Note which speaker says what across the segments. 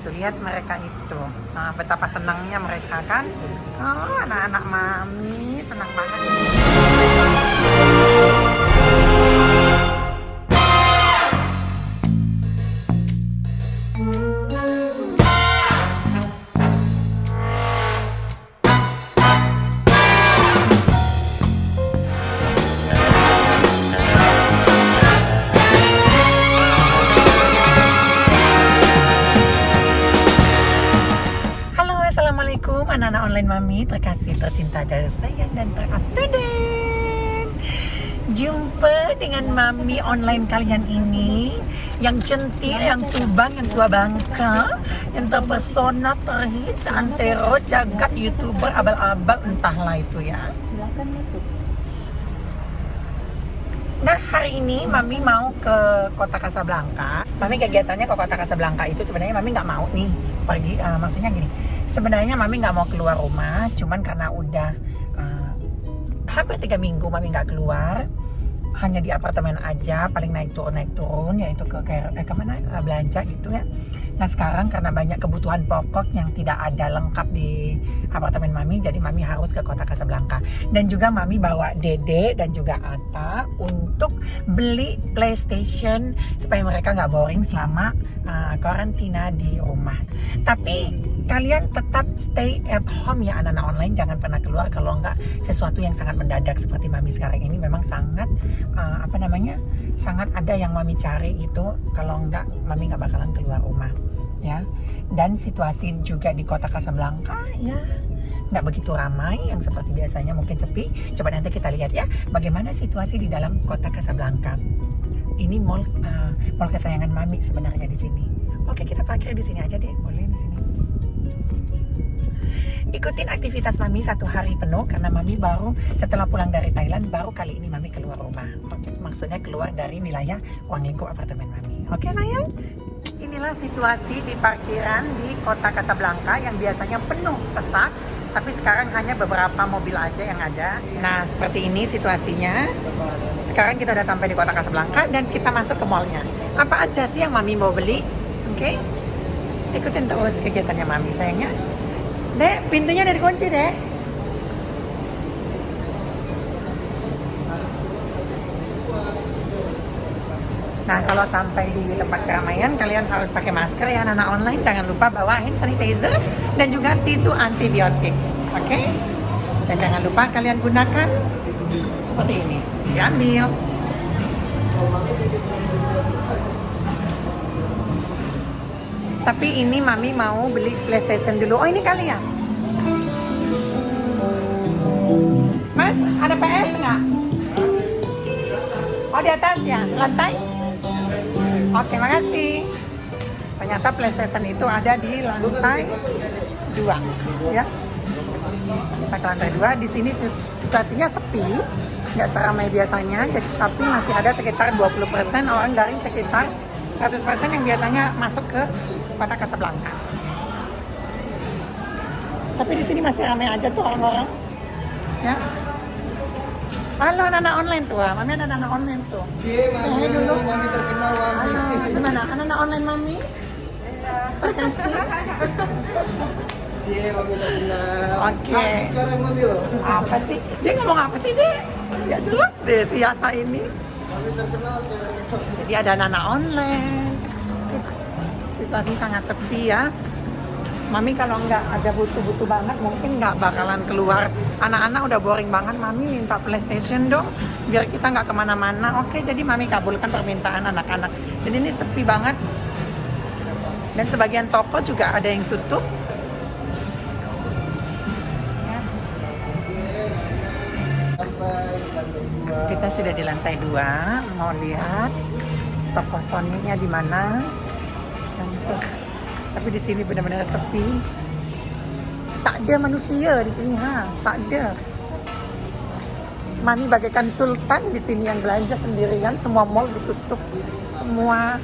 Speaker 1: Tuh, lihat mereka itu, nah, betapa senangnya mereka kan. Oh, anak-anak mami senang banget. Assalamualaikum anak-anak online mami terkasih, tercinta, tersayang dan ter-up-to-date. Jumpa dengan mami online kalian ini yang centil, yang tubang, yang tua bangka, yang terpesona, terhits, antero, jagat, youtuber, abal-abal, entahlah itu ya.
Speaker 2: Silakan masuk.
Speaker 1: Nah, hari ini Mami mau ke Kota Kasablanka. Mami kegiatannya ke Kota Kasablanka itu sebenarnya Mami nggak mau nih pergi. Maksudnya gini, sebenarnya Mami nggak mau keluar rumah, cuman karena udah hampir 3 minggu Mami nggak keluar, hanya di apartemen aja, paling naik turun, yaitu ke mana belanja gitu ya. Nah sekarang karena banyak kebutuhan pokok yang tidak ada lengkap di apartemen Mami, jadi Mami harus ke Kota Kasablanka. Dan juga Mami bawa Dede dan juga Ata untuk beli PlayStation supaya mereka nggak boring selama karantina di rumah. Tapi kalian tetap stay at home ya anak-anak online, jangan pernah keluar kalau nggak sesuatu yang sangat mendadak seperti Mami sekarang ini. Memang sangat sangat ada yang Mami cari itu, kalau nggak Mami nggak bakalan keluar rumah ya. Dan situasi juga di Kota Kasablanka ya nggak begitu ramai yang seperti biasanya, mungkin sepi. Coba nanti kita lihat ya bagaimana situasi di dalam Kota Kasablanka. Ini mall kesayangan Mami sebenarnya di sini. Oke, kita parkir di sini aja deh, boleh di sini. Ikutin aktivitas Mami 1 hari penuh karena Mami baru setelah pulang dari Thailand, baru kali ini Mami keluar rumah. Maksudnya keluar dari wilayah ruang lingkup apartemen Mami. Oke sayang? Inilah situasi di parkiran di Kota Kasablanka yang biasanya penuh sesak, tapi sekarang hanya beberapa mobil aja yang ada. Nah seperti ini situasinya. Sekarang kita udah sampai di Kota Kasablanka dan kita masuk ke mallnya. Apa aja sih yang Mami mau beli? Oke? Ikutin terus kegiatannya Mami sayangnya. Dek, pintunya udah dikunci, Dek. Nah, kalau sampai di tempat keramaian, kalian harus pakai masker ya anak-anak online. Jangan lupa bawa hand sanitizer dan juga tisu antibiotik. Oke? Dan jangan lupa kalian gunakan seperti ini. Diambil. Tapi ini Mami mau beli PlayStation dulu. Oh, ini kali ya? Mas, ada PS nggak? Oh, di atas ya? Lantai? Oke, makasih. Ternyata PlayStation itu ada di lantai 2, ya. Kita ke lantai 2. Di sini situasinya sepi, nggak seramai biasanya. Tapi masih ada sekitar 20% orang dari sekitar 100% yang biasanya masuk ke Kota Kasablanka. Tapi di sini masih ramai aja tuh orang-orang, ya. Halo anak-anak online tuh, Mami ada anak-anak online tuh. Hai dulu.
Speaker 3: Mami terkenal, Mami.
Speaker 1: Halo, gimana? Anak-anak online Mami? Terkasih.
Speaker 3: Cie, Mami terkenal.
Speaker 1: Oke.
Speaker 3: Nah, sekarang Mami loh.
Speaker 1: Apa sih? Dia ngomong apa sih, Dek? Ya jelas deh si Yata ini.
Speaker 3: Mami terkenal sekarang.
Speaker 1: Jadi ada anak-anak online. Situasi sangat sepi ya. Mami kalau nggak ada butuh-butuh banget mungkin nggak bakalan keluar. Anak-anak udah boring banget, Mami minta PlayStation dong biar kita nggak kemana-mana. Oke, jadi Mami kabulkan permintaan anak-anak. Dan ini sepi banget. Dan sebagian toko juga ada yang tutup. Kita sudah di lantai 2, mau lihat toko Sony-nya di mana. Tapi di sini benar-benar sepi. Tak ada manusia di sini, tak ada. Mami bagaikan sultan di sini yang belanja sendirian, semua mall ditutup, semua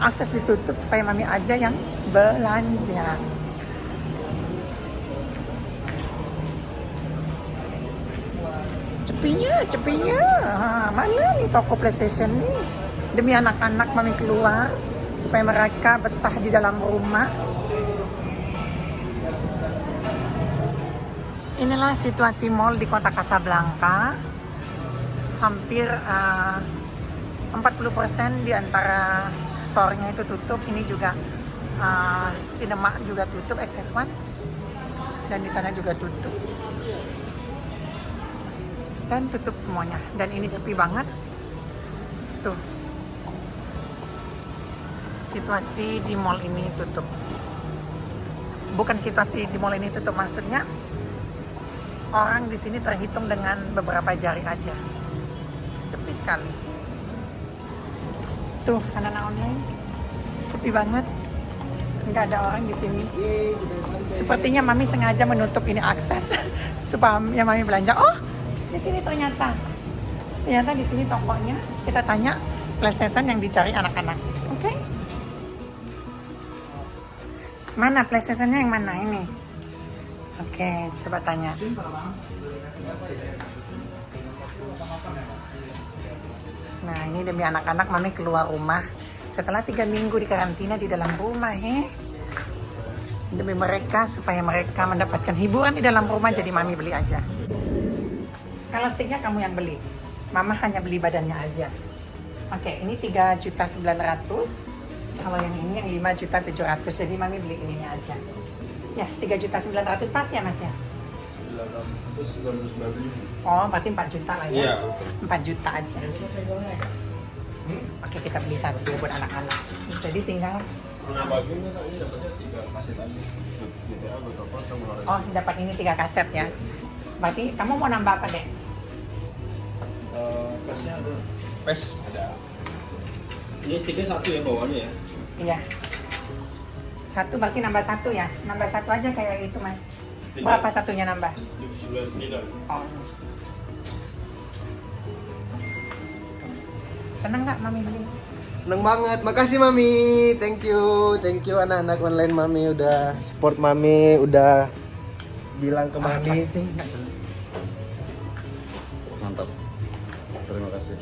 Speaker 1: akses ditutup supaya Mami aja yang belanja. Cepinya. Mana nih toko PlayStation nih? Demi anak-anak Mami keluar supaya mereka betah di dalam rumah. Inilah situasi mall di kota Casablanca. Hampir 40% di antara store-nya itu tutup. Ini juga cinema juga tutup, XS1. Dan di sana juga tutup. Dan tutup semuanya. Dan ini sepi banget. Tuh. Situasi di mall ini tutup. Bukan situasi di mall ini tutup, maksudnya orang di sini terhitung dengan beberapa jari aja. Sepi sekali. Tuh, anak-anak online. Sepi banget. Nggak ada orang di sini. Sepertinya Mami sengaja menutup ini akses supaya Mami belanja. Oh, di sini ternyata di sini tokonya. Kita tanya PlayStation yang dicari anak-anak. Oke? Mana PlayStation-nya yang mana ini? Oke, coba tanya. Nah, ini demi anak-anak Mami keluar rumah setelah 3 minggu di karantina di dalam rumah, demi mereka, supaya mereka mendapatkan hiburan di dalam rumah, jadi Mami beli aja. Kalau sticknya kamu yang beli, Mama hanya beli badannya aja. Oke, ini 3.900.000. Kalau yang ini yang 5.700.000, jadi Mami beli ininya aja. Ya, 3.900.000 pas ya Mas ya?
Speaker 3: 999.
Speaker 1: Oh, berarti 4 juta lah ya?
Speaker 3: Iya.
Speaker 1: 4 juta aja. Oke, kita beli satu buat anak-anak. Jadi tinggal...
Speaker 3: Bagiannya ini dapatnya 3 kaset aja. GTA beberapa sama orang.
Speaker 1: Oh, dapat ini 3 kaset ya? Berarti kamu mau nambah apa deh?
Speaker 3: Pesnya ada. Pes ada. Ini sticknya 1 ya bawaannya ya?
Speaker 1: Iya. 1 berarti nambah 1 ya? Nambah 1 aja kayak itu Mas. Berapa satunya nambah?
Speaker 3: 99.
Speaker 1: Oh. Seneng nggak Mami beli?
Speaker 3: Seneng banget, makasih Mami. Thank you anak-anak online Mami udah support Mami, udah bilang ke Mami.
Speaker 1: Apa sih?
Speaker 3: Mantap. Terima kasih.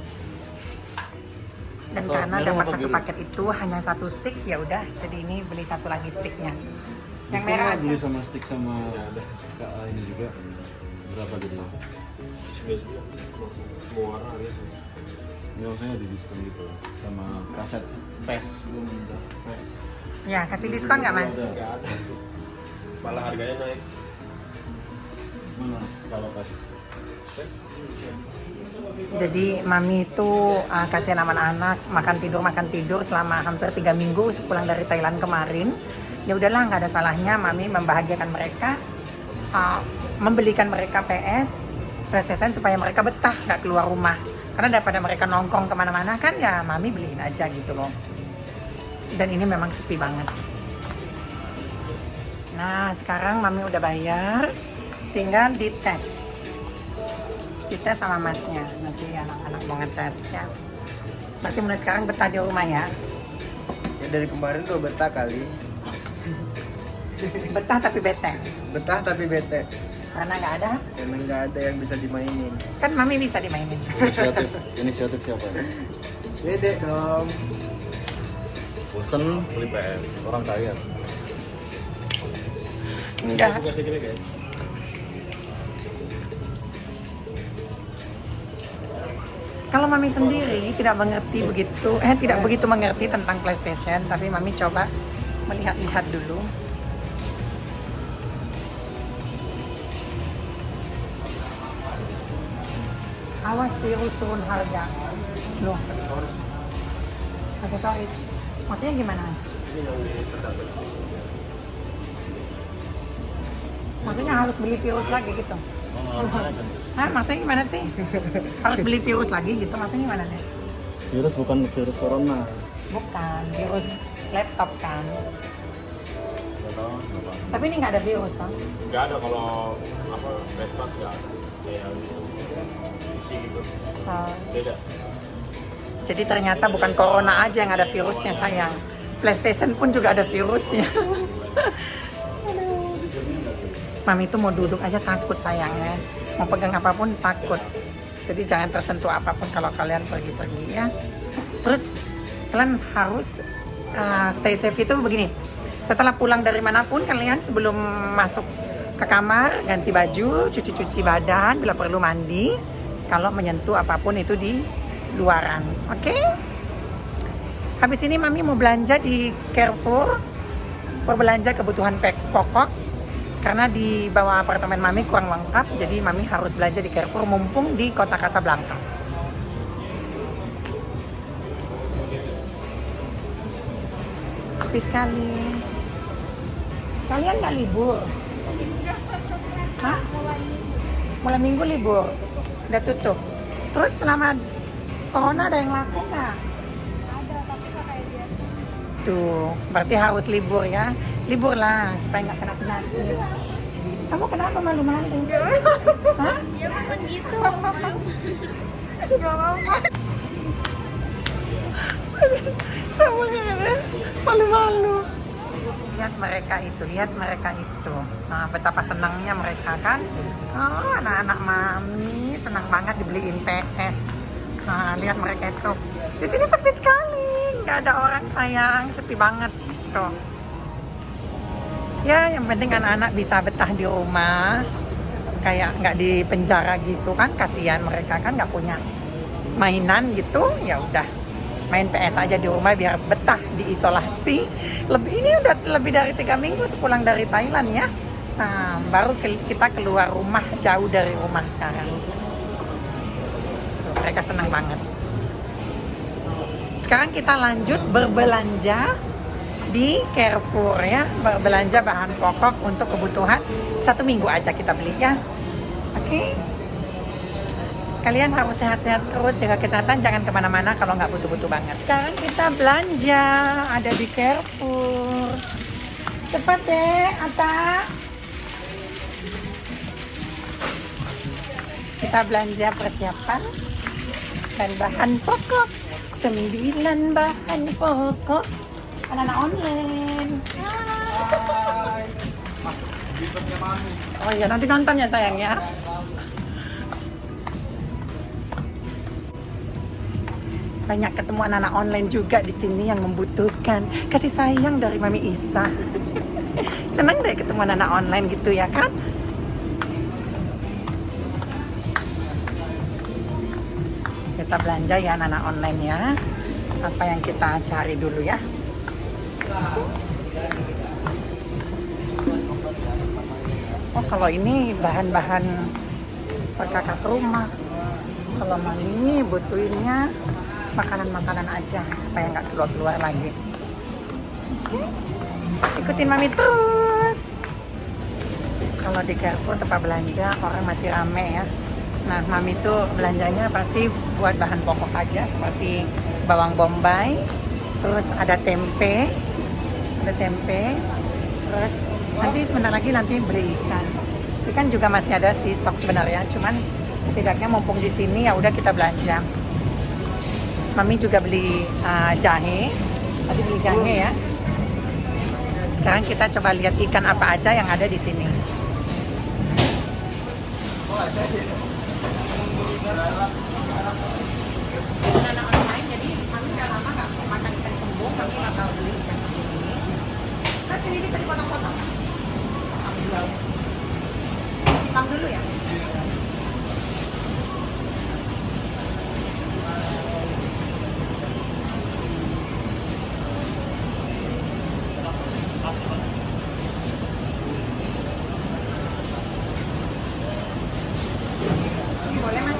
Speaker 1: Dan karena dapat satu paket itu hanya 1 stick, ya udah. Jadi ini beli 1 lagi sticknya. Yang merah aja.
Speaker 2: Beli sama stick sama KA ini juga berapa jadi?
Speaker 3: Semua warna ada.
Speaker 2: Ini maksudnya di diskon gitu sama kaset PES belum ada PES.
Speaker 1: Ya, kasih diskon nggak Mas?
Speaker 3: Nggak ada. Malah harganya naik.
Speaker 2: Mana kalau PES?
Speaker 1: Jadi Mami itu kasihan sama anak-anak, makan tidur selama hampir 3 minggu pulang dari Thailand kemarin. Ya udahlah, nggak ada salahnya Mami membahagiakan mereka, membelikan mereka PlayStation supaya mereka betah nggak keluar rumah. Karena daripada mereka nongkrong kemana-mana kan, ya Mami beliin aja gitu loh. Dan ini memang sepi banget. Nah, sekarang Mami udah bayar, tinggal dites. Dites sama Masnya, nanti anak-anak mau ngetes ya. Berarti mulai sekarang betah di rumah ya?
Speaker 3: Ya dari kemarin tuh betah kali.
Speaker 1: Betah tapi bete.
Speaker 3: Betah tapi bete.
Speaker 1: Karena nggak ada,
Speaker 3: Karena nggak ada yang bisa dimainin.
Speaker 1: kan Mami bisa dimainin.
Speaker 2: Inisiatif siapa ya?
Speaker 3: Bede dong.
Speaker 2: Bosen beli PS, orang kaya.
Speaker 1: Enggak.
Speaker 3: Buka stikernya guys.
Speaker 1: Kalau Mami sendiri tidak begitu mengerti tentang PlayStation, tapi Mami coba melihat-lihat dulu. Awas virus turun harga. Loh, aksesoris. Maksudnya gimana, Mas?
Speaker 3: Ini yang di terdapat.
Speaker 1: Maksudnya harus beli virus lagi gitu? Hah, maksudnya gimana sih? Harus beli virus lagi gitu? Maksudnya gimana nih?
Speaker 2: Virus bukan virus corona.
Speaker 1: Bukan, virus laptop kan.
Speaker 2: Gak tahu apa.
Speaker 1: Tapi ini nggak ada virus kan?
Speaker 3: Nggak ada kalau apa Vespa nggak ada. Kayak gitu. Isi gitu. Beda.
Speaker 1: Jadi ternyata bukan corona aja yang ada virusnya sayang. PlayStation pun juga ada virusnya. Aduh. Mami itu mau duduk aja takut sayangnya. Mau pegang apapun takut. Jadi jangan tersentuh apapun kalau kalian pergi-pergi ya. Terus kalian harus stay safe itu begini. Setelah pulang dari manapun kalian sebelum masuk ke kamar, ganti baju, cuci-cuci badan, bila perlu mandi. Kalau menyentuh apapun itu di luaran, oke? Habis ini Mami mau belanja di Carrefour, berbelanja kebutuhan pokok. Karena di bawah apartemen Mami kurang lengkap, jadi Mami harus belanja di Carrefour mumpung di kota Casablanca. Sepi sekali. Kalian nggak libur? Hah? Mulai minggu libur? Udah tutup. Terus selama corona ada yang laku nggak?
Speaker 4: Ada, tapi nggak kayak biasa.
Speaker 1: Tuh, berarti harus libur ya. Libur lah supaya nggak kena penyakit. Kamu kenapa malu-malu? Hah?
Speaker 4: Ya bukan gitu.
Speaker 1: Gak apa-apa. Sama kan? Malu-malu. Lihat mereka itu. Nah, betapa senangnya mereka kan. Oh, anak-anak Mami senang banget dibeliin PS. Nah, lihat mereka itu. Di sini sepi sekali, nggak ada orang sayang, sepi banget tuh. Ya, yang penting anak-anak bisa betah di rumah, kayak nggak di penjara gitu kan, kasihan mereka kan nggak punya mainan gitu. Ya udah, main PS aja di rumah biar betah diisolasi. Ini udah lebih dari 3 minggu sepulang dari Thailand ya. Nah, baru kita keluar rumah, jauh dari rumah sekarang. Tuh, mereka senang banget. Sekarang kita lanjut berbelanja di Carrefour ya, berbelanja bahan pokok untuk kebutuhan 1 minggu aja kita beli ya. Oke? Kalian harus sehat-sehat terus, jaga kesehatan, jangan kemana-mana kalau nggak butuh-butuh banget. Sekarang kita belanja, ada di Carrefour. Cepat deh, Ata. Kita belanja persiapan dan bahan pokok. 9 bahan pokok. Anak-anak online. Oh iya, nanti nonton ya sayang ya. Banyak ketemu anak-anak online juga di sini yang membutuhkan kasih sayang dari Mami Isa. Senang deh ketemu anak-anak online gitu ya kan? Kita belanja ya anak-anak online ya. Apa yang kita cari dulu ya? Oh, kalau ini bahan-bahan perkakas rumah. Kalau Mami butuhinnya makanan-makanan aja supaya nggak keluar-keluar lagi. Ikutin Mami terus. Kalau di Carrefour tempat belanja orang masih rame ya. Nah, Mami tuh belanjanya pasti buat bahan pokok aja seperti bawang bombay, terus ada tempe, terus nanti sebentar lagi beli ikan. Ikan juga masih ada sih stok sebenarnya, cuman setidaknya mumpung di sini ya udah kita belanja. Mami juga beli jahe, tadi beli jahe ya. Sekarang kita coba lihat ikan apa aja yang ada di sini. Anak online, jadi Mami udah lama nggak makan ikan kembung, Mami bakal beli ikan kembung ini. Terus ini bisa dipotong-potong. Timbang dulu ya. Boleh mas?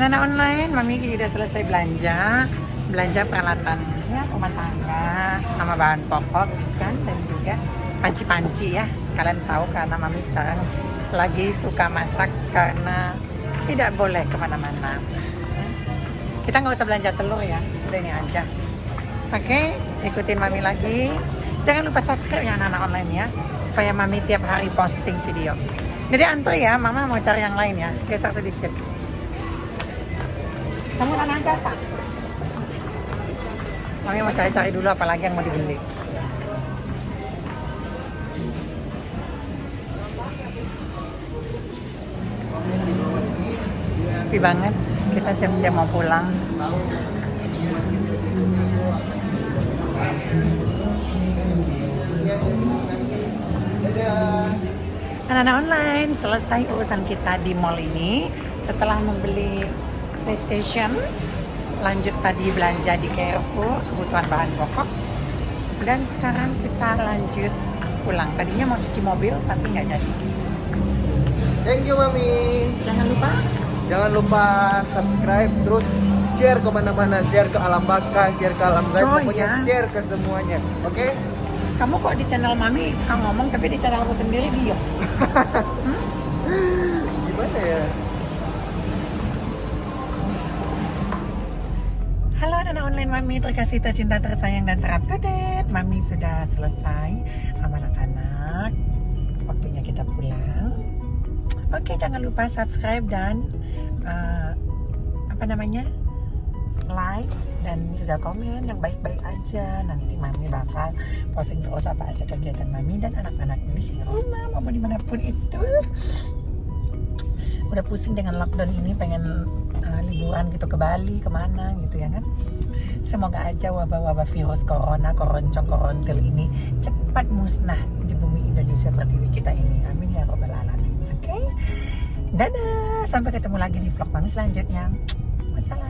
Speaker 1: Anak-anak online, Mami sudah selesai belanja peralatan ya, rumah tangga, sama bahan pokok kan, dan juga panci-panci ya. Kalian tahu karena Mami sekarang lagi suka masak karena tidak boleh kemana-mana. Kita nggak usah belanja telur ya, udah ini aja. Oke, ikutin Mami lagi. Jangan lupa subscribe ya anak-anak online ya, supaya Mami tiap hari posting video. Jadi antri ya, Mama mau cari yang lain ya, geser sedikit. Kamu sana aja tak? Mami mau cari-cari dulu apalagi yang mau dibeli. sepi banget. Kita siap-siap mau pulang. Anak-anak online, selesai urusan kita di mall ini. Setelah membeli PlayStation, lanjut tadi belanja di Carrefour, kebutuhan bahan pokok. Dan sekarang kita lanjut pulang. Tadinya mau cuci mobil, tapi nggak jadi.
Speaker 3: Thank you Mami.
Speaker 1: Jangan lupa
Speaker 3: Subscribe, terus share kemana-mana, share ke alam baka, share ke alam gaib,
Speaker 1: Oh,
Speaker 3: pokoknya
Speaker 1: iya.
Speaker 3: share ke semuanya. Oke?
Speaker 1: kamu kok di channel Mami suka ngomong, tapi di channel aku sendiri diem.
Speaker 3: Gimana ya?
Speaker 1: Halo anak online Mami, terkasih, tercinta, tersayang, dan ter up to date. Mami sudah selesai sama anak-anak. Waktunya kita pulang. Oke, jangan lupa subscribe dan like dan juga komen yang baik-baik aja. Nanti Mami bakal posting terus apa aja kegiatan Mami dan anak-anak di rumah maupun dimanapun itu. Udah pusing dengan lockdown ini, pengen liburan gitu ke Bali, kemana gitu ya kan. Semoga aja wabah-wabah virus corona, koroncong, korontil ini cepat musnah di bumi Indonesia pertiwi kita ini. Amin ya robbal alamin. Oke? Dadah, sampai ketemu lagi di vlog Mami selanjutnya. Wassalam.